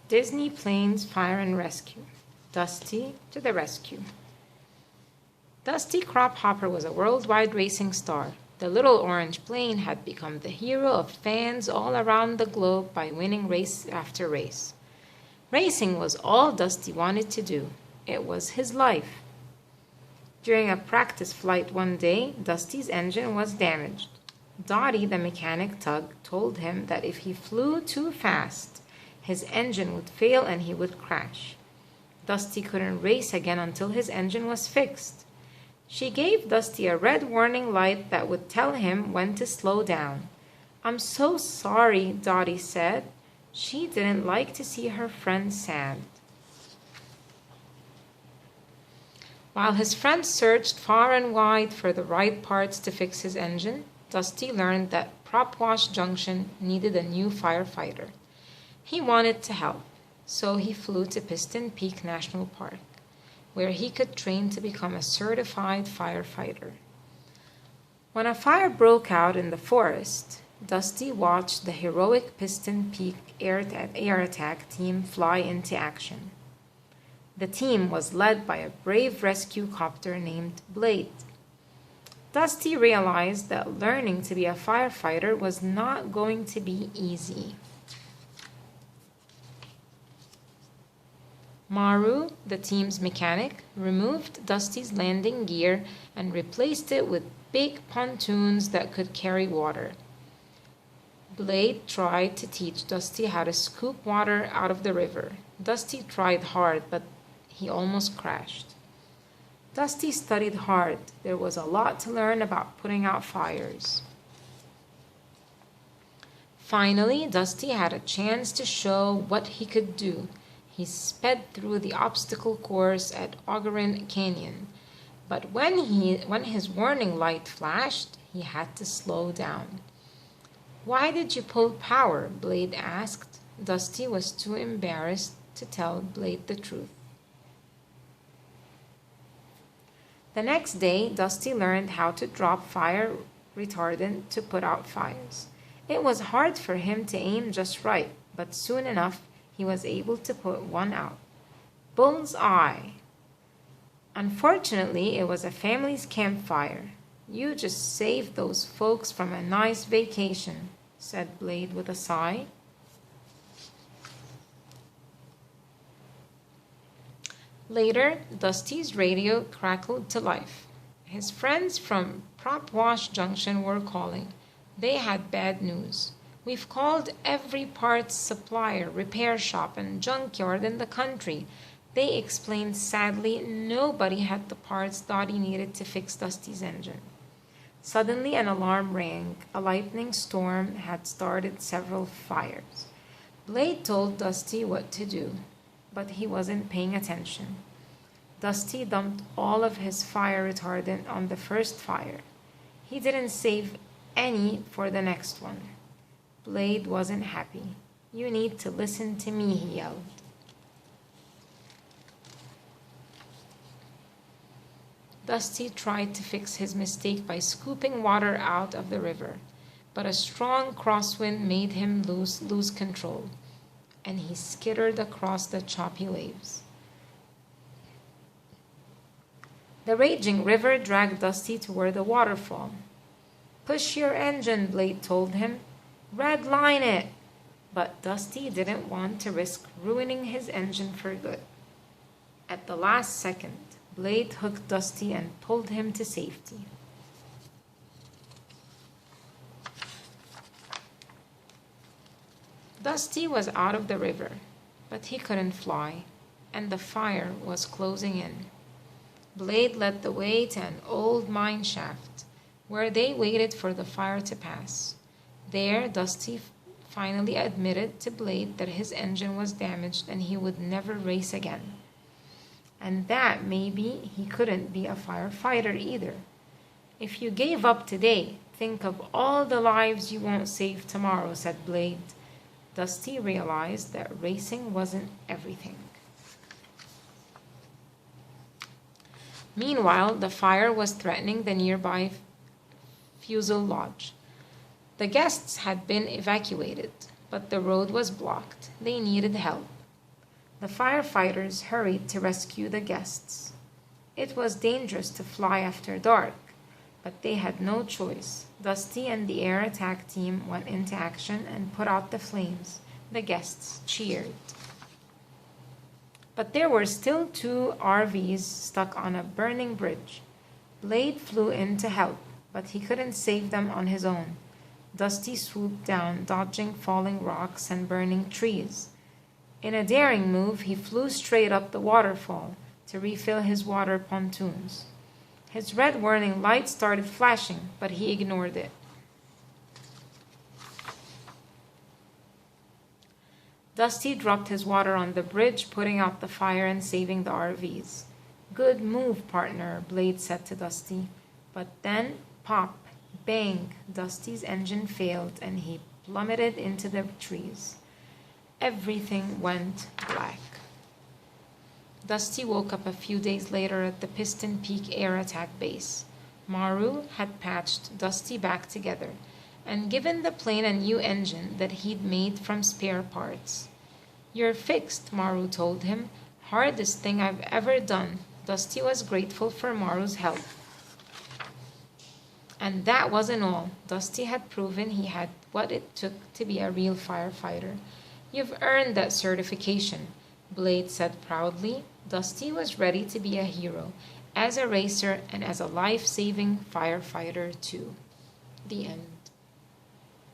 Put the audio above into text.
Disney Planes Fire and Rescue. Dusty to the rescue. Dusty Crophopper was a worldwide racing star. The little orange plane had become the hero of fans all around the globe by winning race after race. Racing was all Dusty wanted to do. It was his life. During a practice flight one day, Dusty's engine was damaged. Dottie, the mechanic tug, told him that if he flew too fast, his engine would fail and he would crash. Dusty couldn't race again until his engine was fixed. She gave Dusty a red warning light that would tell him when to slow down. "I'm so sorry," Dottie said. She didn't like to see her friend sad. While his friend searched far and wide for the right parts to fix his engine, Dusty learned that Prop Wash Junction needed a new firefighter. He wanted to help, so he flew to Piston Peak National Park, where he could train to become a certified firefighter. When a fire broke out in the forest, Dusty watched the heroic Piston Peak air attack team fly into action. The team was led by a brave rescue copter named Blade. Dusty realized that learning to be a firefighter was not going to be easy. Maru, the team's mechanic, removed Dusty's landing gear and replaced it with big pontoons that could carry water. Blade tried to teach Dusty how to scoop water out of the river. Dusty tried hard, but he almost crashed. Dusty studied hard. There was a lot to learn about putting out fires. Finally, Dusty had a chance to show what he could do. He sped through the obstacle course at Ogarin Canyon. But when his warning light flashed, he had to slow down. "Why did you pull power?" Blade asked. Dusty was too embarrassed to tell Blade the truth. The next day, Dusty learned how to drop fire retardant to put out fires. It was hard for him to aim just right, but soon enough he was able to put one out. Bull's eye! Unfortunately, it was a family's campfire. "You just saved those folks from a nice vacation," said Blade with a sigh. Later, Dusty's radio crackled to life. His friends from Prop Wash Junction were calling. They had bad news. "We've called every parts supplier, repair shop, and junkyard in the country." They explained sadly nobody had the parts Dottie needed to fix Dusty's engine. Suddenly an alarm rang. A lightning storm had started several fires. Blade told Dusty what to do, but he wasn't paying attention. Dusty dumped all of his fire retardant on the first fire. He didn't save any for the next one. Blade wasn't happy. "You need to listen to me," he yelled. Dusty tried to fix his mistake by scooping water out of the river, but a strong crosswind made him lose control, and he skittered across the choppy waves. The raging river dragged Dusty toward the waterfall. "Push your engine," Blade told him. "Red line it!" But Dusty didn't want to risk ruining his engine for good. At the last second, Blade hooked Dusty and pulled him to safety. Dusty was out of the river, but he couldn't fly, and the fire was closing in. Blade led the way to an old mine shaft, where they waited for the fire to pass. There, Dusty finally admitted to Blade that his engine was damaged and he would never race again. And that maybe he couldn't be a firefighter either. "If you gave up today, think of all the lives you won't save tomorrow," said Blade. Dusty realized that racing wasn't everything. Meanwhile, the fire was threatening the nearby fuselage. The guests had been evacuated, but the road was blocked. They needed help. The firefighters hurried to rescue the guests. It was dangerous to fly after dark, but they had no choice. Dusty and the air attack team went into action and put out the flames. The guests cheered. But there were still 2 RVs stuck on a burning bridge. Blade flew in to help, but he couldn't save them on his own. Dusty swooped down, dodging falling rocks and burning trees. In a daring move, he flew straight up the waterfall to refill his water pontoons. His red warning light started flashing, but he ignored it. Dusty dropped his water on the bridge, putting out the fire and saving the RVs. "Good move, partner," Blade said to Dusty. But then, pop, bang, Dusty's engine failed and he plummeted into the trees. Everything went black. Dusty woke up a few days later at the Piston Peak Air Attack Base. Maru had patched Dusty back together and given the plane a new engine that he'd made from spare parts. "You're fixed," Maru told him. "Hardest thing I've ever done." Dusty was grateful for Maru's help. And that wasn't all. Dusty had proven he had what it took to be a real firefighter. "You've earned that certification," Blade said proudly. Dusty was ready to be a hero, as a racer and as a life-saving firefighter too. The end.